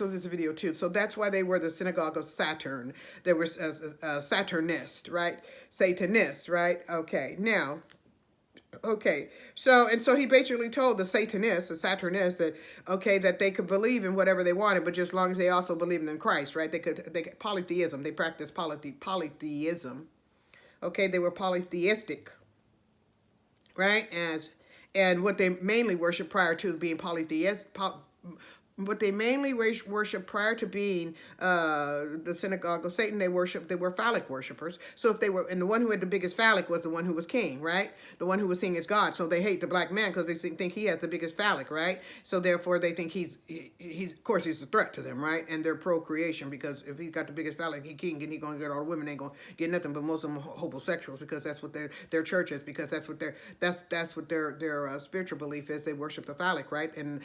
So this video too. So that's why they were the synagogue of Saturn. They were Saturnist, right? Satanist, right? Okay. Now, okay. So he basically told the Satanists, the Saturnists, that okay, that they could believe in whatever they wanted, but just as long as they also believed in Christ, right? They could polytheism. They practiced polytheism. Okay, they were polytheistic, right? And what they mainly worship prior to being what they mainly worship prior to being the synagogue of Satan, they were phallic worshipers. So if they were, and the one who had the biggest phallic was the one who was king, right? The one who was seen as God. So they hate the black man because they think he has the biggest phallic, right? So therefore they think he's of course he's a threat to them, right? And they're procreation because if he's got the biggest phallic, he king and he's gonna get all the women, ain't gonna get nothing. But most of them are homosexuals because that's what their church is, because that's what their spiritual belief is. They worship the phallic, right? And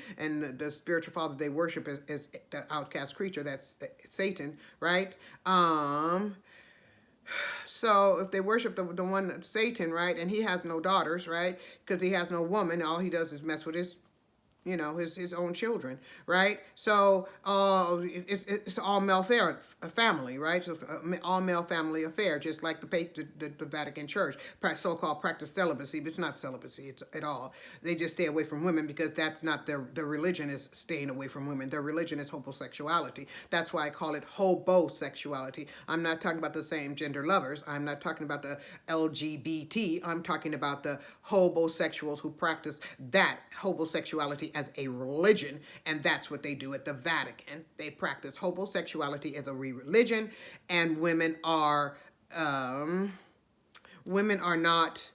the spiritual father they worship is the outcast creature, that's Satan, right? So if they worship the one that's Satan, right, and he has no daughters, right, because he has no woman, all he does is mess with his his own children, right? So it's all male family, right? So all male family affair, just like the Vatican Church, so-called practice celibacy, but it's not celibacy, it's at all. They just stay away from women because that's not their religion, is staying away from women. Their religion is homosexuality. That's why I call it hobosexuality. I'm not talking about the same gender lovers. I'm not talking about the LGBT. I'm talking about the homosexuals who practice that homosexuality as a religion, and that's what they do at the Vatican. They practice homosexuality as a religion, and women are not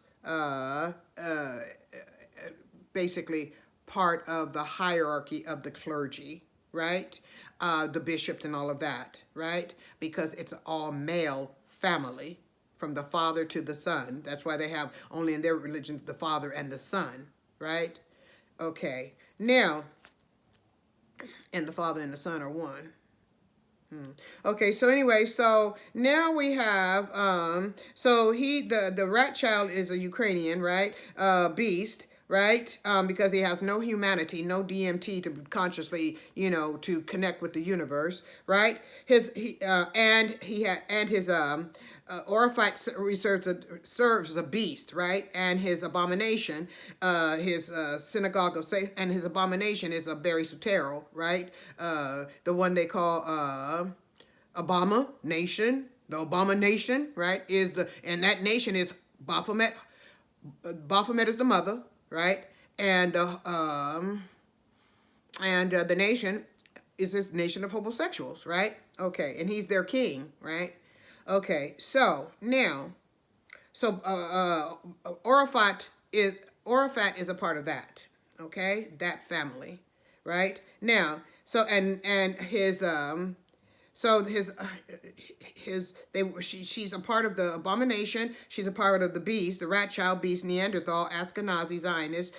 basically part of the hierarchy of the clergy, right? The bishops and all of that, right? Because it's all male family from the father to the son. That's why they have only in their religions the father and the son, right? Okay, now, and the father and the son are one. Okay, so anyway, so now we have, so the rat child is a Ukrainian, right? Beast, right? Because he has no humanity, no DMT to consciously, to connect with the universe, right? His Oriphyte serves as a beast, right? And his abomination, his synagogue of Satan, and his abomination is a Barry Sotero, right? The one they call Obama Nation, the Obama Nation, right? And that nation is Baphomet. Baphomet is the mother, right? And the nation is this nation of homosexuals, right? Okay, and he's their king, right? Okay, so now, Oriphyte is a part of that, okay? That family, right? Now, so and his she's a part of the abomination. She's a part of the beast, the rat child, beast, Neanderthal, Ashkenazi, Zionist,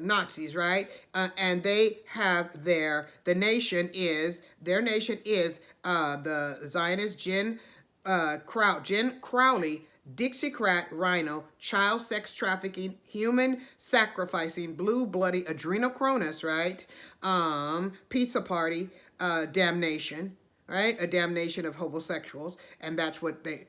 Nazis, right? And they have their nation is the Zionist Jen Crowley, Dixiecrat, Rhino, child sex trafficking, human sacrificing, blue bloody adrenocronus, right? Pizza party, damnation, right? A damnation of homosexuals, and that's what they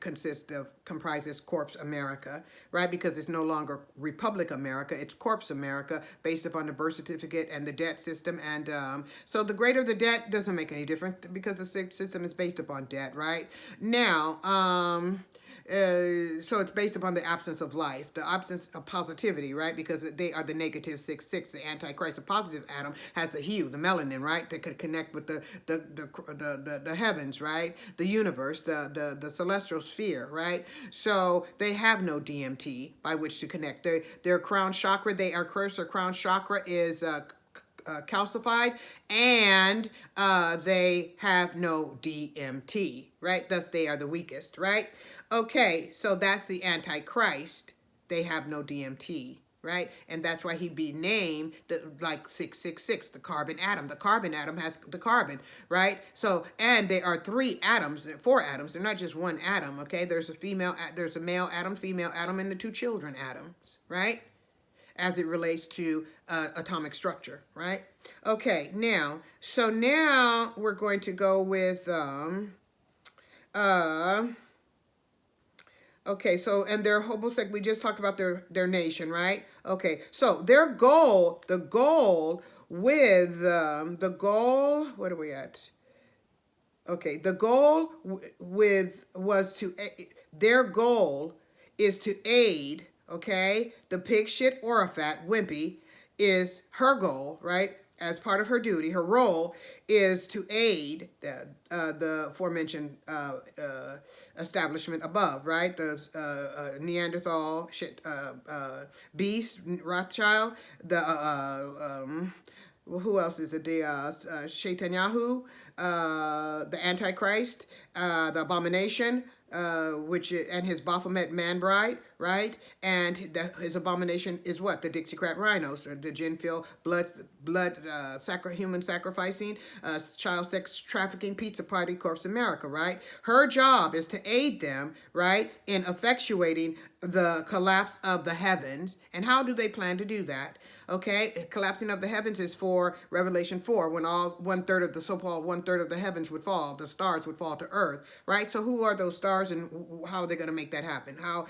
comprises Corpse America, right? Because it's no longer Republic America, it's Corpse America, based upon the birth certificate and the debt system, and so the greater the debt doesn't make any difference because the system is based upon debt, right? Now, so it's based upon the absence of life, the absence of positivity, right? Because they are the negative 6-6, the Antichrist. The positive atom has the hue, the melanin, right? That could connect with the heavens, right? The universe, the celestial sphere, right? So they have no DMT by which to connect. Their crown chakra, they are cursed. Their crown chakra is calcified, and they have no DMT, right? Thus, they are the weakest, right? Okay, so that's the Antichrist. They have no DMT, right? And that's why he'd be named like 666, the carbon atom. The carbon atom has the carbon, right? So, and there are 4 atoms. They're not just one atom, okay? There's a male atom, female atom, and the 2 children atoms, right? as it relates to atomic structure, right? Okay, now, so now we're going to go with, okay, so, and they're homosexual, we just talked about their nation, right? Okay, so their goal, the goal with, the goal, what are we at? Okay, the goal with was to their goal is to aid. Okay, the pig shit or a fat wimpy is her goal, right? As part of her duty, her role is to aid the aforementioned establishment above, right? The Neanderthal shit beast Rothschild, the well, who else is it? The Shaitanyahu, the Antichrist, the Abomination, and his Baphomet man bride, right? And his abomination is what? The Dixiecrat rhinos, the gin-filled human sacrificing, child sex trafficking, pizza party, corpse America, right? Her job is to aid them, right, in effectuating the collapse of the heavens. And how do they plan to do that? Okay, collapsing of the heavens is for Revelation 4, when all one-third of the so-called one-third of the heavens would fall, the stars would fall to earth, right? So who are those stars, and how are they going to make that happen? How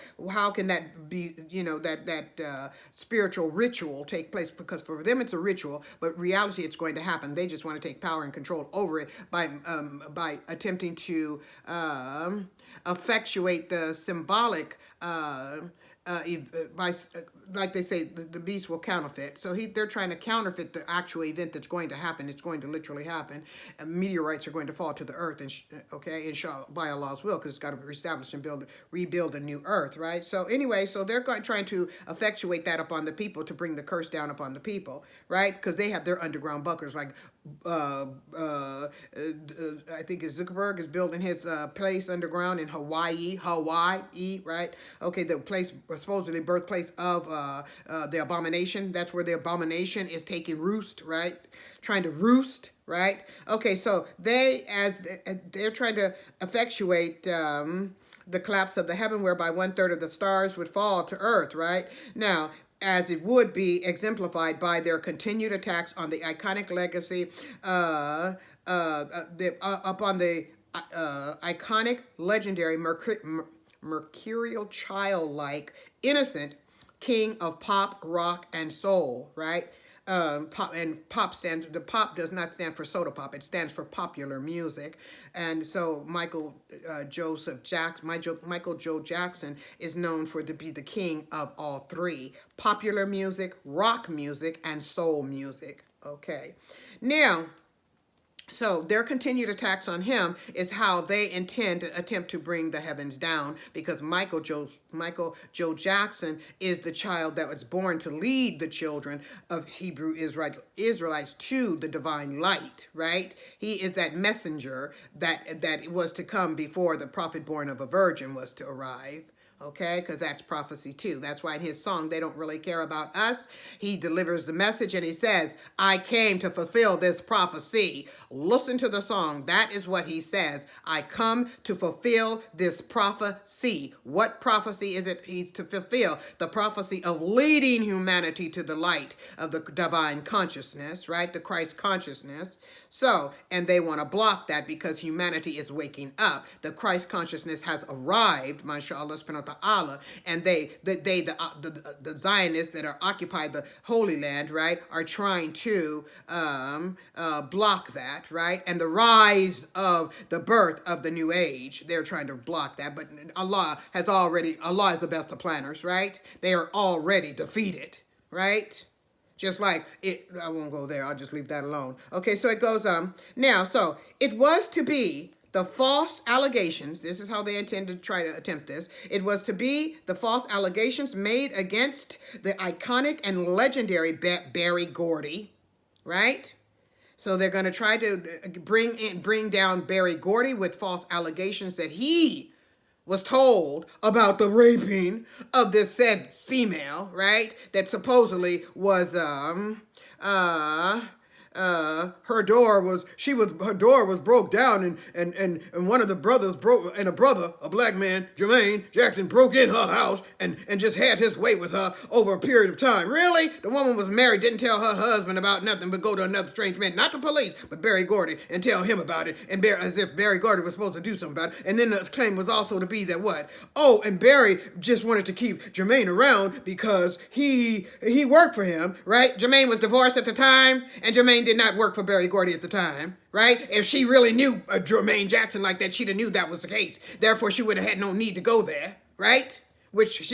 can that be, that spiritual ritual take place? Because for them it's a ritual, but reality it's going to happen. They just want to take power and control over it by attempting to effectuate the symbolic by, like they say, the beast will counterfeit. So they're trying to counterfeit the actual event that's going to happen. It's going to literally happen. Meteorites are going to fall to the earth, and inshallah, by Allah's will, because it's got to be reestablished and rebuild a new earth, right? So anyway, so they're trying to effectuate that upon the people, to bring the curse down upon the people, right? Because they have their underground bunkers, like I think Zuckerberg is building his place underground in Hawaii, right? Okay, the place, supposedly birthplace of the abomination. That's where the abomination is taking roost, right? Trying to roost, right? Okay, so they're trying to effectuate the collapse of the heaven, whereby one-third of the stars would fall to earth, right? Now, as it would be exemplified by their continued attacks on the iconic legacy, upon the iconic, legendary, mercurial, childlike, innocent king of pop, rock, and soul, right? The pop does not stand for soda pop. It stands for popular music. And so Michael Joe Jackson is known to be the king of all three: popular music, rock music, and soul music. Okay. Now, so their continued attacks on him is how they attempt to bring the heavens down, because Michael Joe Jackson is the child that was born to lead the children of Hebrew Israelites to the divine light, right? He is that messenger that was to come before the prophet born of a virgin was to arrive. Okay, because that's prophecy too. That's why in his song, they don't really care about us. He delivers the message and he says, I came to fulfill this prophecy. Listen to the song. That is what he says. I come to fulfill this prophecy. What prophecy is it he's to fulfill? The prophecy of leading humanity to the light of the divine consciousness, right? The Christ consciousness. So, and they want to block that because humanity is waking up. The Christ consciousness has arrived, mashallah, Allah, and the Zionists that are occupy the Holy Land, right, are trying to block that, right? And the rise of the birth of the New Age, they're trying to block that. But Allah is the best of planners, right? They are already defeated, right? Just like it, I won't go there. I'll just leave that alone. Okay, so it goes now. So it was to be the false allegations, this is how they intend to try to attempt this. It was to be the false allegations made against the iconic and legendary Berry Gordy, right? So they're going to try to bring down Berry Gordy with false allegations that he was told about the raping of this said female, right? That supposedly was her door was broke down, and one of the brothers broke, and a black man, Jermaine Jackson, broke in her house and just had his way with her over a period of time. Really? The woman was married, didn't tell her husband about nothing, but go to another strange man, not the police, but Berry Gordy, and tell him about it, and as if Berry Gordy was supposed to do something about it. And then the claim was also to be that what? Oh, and Berry just wanted to keep Jermaine around because he worked for him, right? Jermaine was divorced at the time, and Jermaine did not work for Berry Gordy at the time, right? If she really knew Jermaine Jackson like that, she'd have knew that was the case. Therefore, she would have had no need to go there, right? Which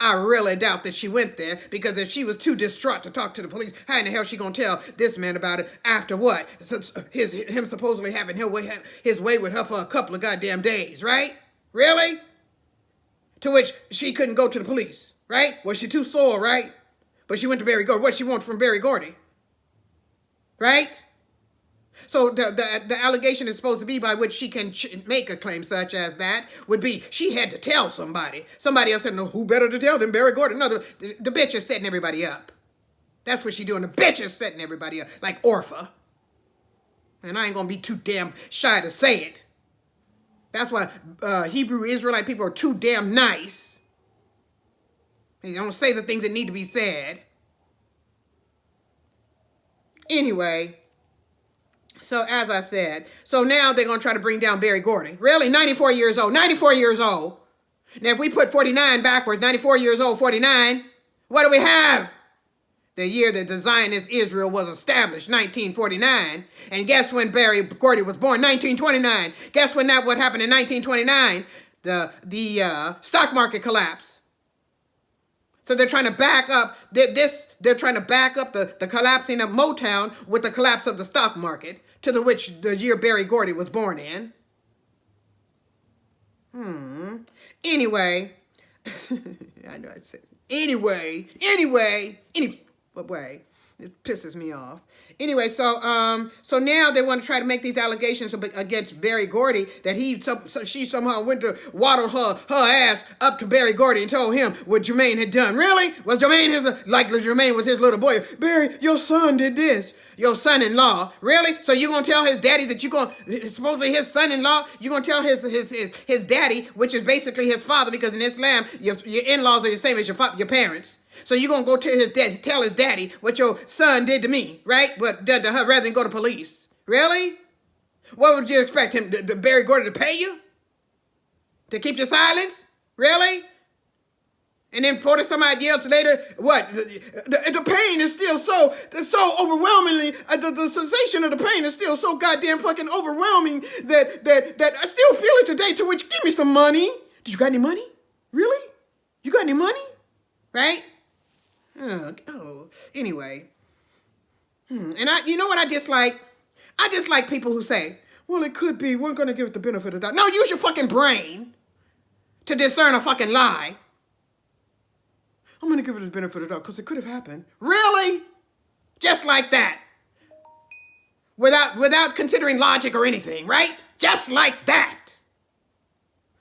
I really doubt that she went there, because if she was too distraught to talk to the police, how in the hell she gonna tell this man about it after what? Him supposedly having his way with her for a couple of goddamn days, right? Really? To which she couldn't go to the police, right? Was she too sore, right? But she went to Berry Gordy. What she want from Berry Gordy? Right? So the allegation is supposed to be by which she can make a claim such as that would be she had to tell somebody. Somebody else said, no, who better to tell than Berry Gordy? No, the bitch is setting everybody up. That's what she doing. The bitch is setting everybody up. Like Orpha. And I ain't going to be too damn shy to say it. That's why Hebrew Israelite people are too damn nice. They don't say the things that need to be said. Anyway, so as I said, so now they're going to try to bring down Berry Gordy. Really? 94 years old. 94 years old. Now, if we put 49 backwards, 94 years old, 49, what do we have? The year that the Zionist Israel was established, 1949. And guess when Berry Gordy was born? 1929. Guess when what happened in 1929? The stock market collapse. So they're trying to back up they're trying to back up the collapsing of Motown with the collapse of the stock market, to which the year Berry Gordy was born in. Anyway, I know I said anyway, but wait, it pisses me off. Anyway, so now they want to try to make these allegations against Berry Gordy that she somehow went to waddle her ass up to Berry Gordy and told him what Jermaine had done. Really? Was Jermaine Jermaine was his little boy? Berry, your son did this. Your son-in-law. Really? So you gonna tell his daddy that supposedly his son-in-law, you gonna tell his daddy, which is basically his father, because in Islam your in-laws are the same as your parents. So you're going to go tell his daddy what your son did to me, right? But did to her rather than go to police. Really? What would you expect him, the Berry Gordy, to pay you? To keep your silence? Really? And then 40 some odd years later, what? The pain is still so overwhelmingly, the sensation of the pain is still so goddamn fucking overwhelming that I still feel it today, to which, give me some money. Did you got any money? Really? You got any money? Right? Anyway. And you know what I dislike? I dislike people who say, well, it could be, we're going to give it the benefit of the doubt. No, use your fucking brain to discern a fucking lie. I'm going to give it the benefit of the doubt because it could have happened. Really? Just like that. Without considering logic or anything, right? Just like that.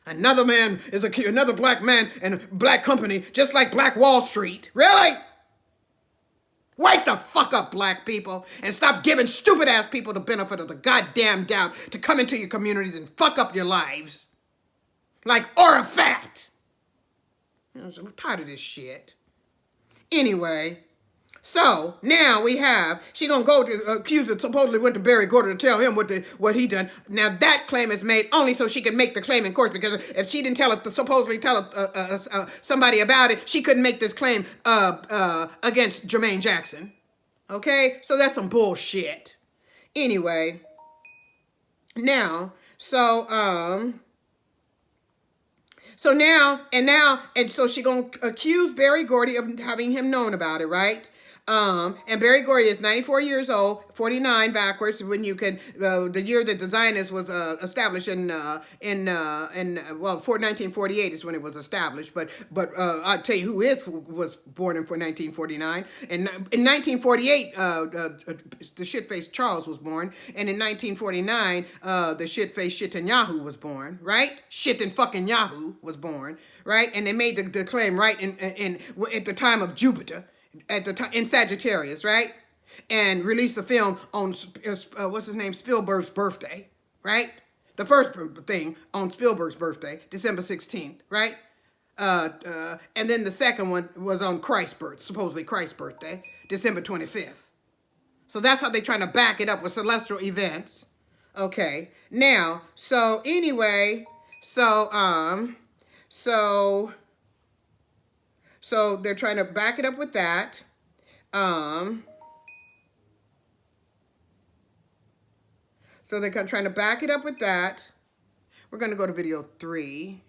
Another man is another black man and a black company, just like Black Wall Street. Really? Wake the fuck up, black people, and stop giving stupid-ass people the benefit of the goddamn doubt to come into your communities and fuck up your lives. Like Arafat. I'm tired of this shit. Anyway, so now we have, she gonna go to accuse it, supposedly went to Berry Gordy to tell him what he done. Now that claim is made only so she can make the claim in court, because if she didn't supposedly tell somebody about it, she couldn't make this claim against Jermaine Jackson. Okay, so that's some bullshit. Anyway, now so she gonna accuse Berry Gordy of having him known about it, right? And Berry Gordy is 94 years old, 49 backwards, when you can, the year that the Zionist was established in 1948 is when it was established, but I'll tell you who was born in 1949. In 1948, the shit-faced Charles was born, and in 1949, the shit-faced Netanyahu was born, right? Shit and fucking Yahoo was born, right? And they made the claim right at the time of Jupiter. At the time in Sagittarius, right? and released the film on what's his name, Spielberg's birthday, right? The first thing on Spielberg's birthday, December 16th, right? And then the second one was on Christ's birth, supposedly Christ's birthday, December 25th. So that's how they're trying to back it up with celestial events. Okay. Now, so anyway, so they're trying to back it up with that. So they're trying to back it up with that. We're going to go to video 3.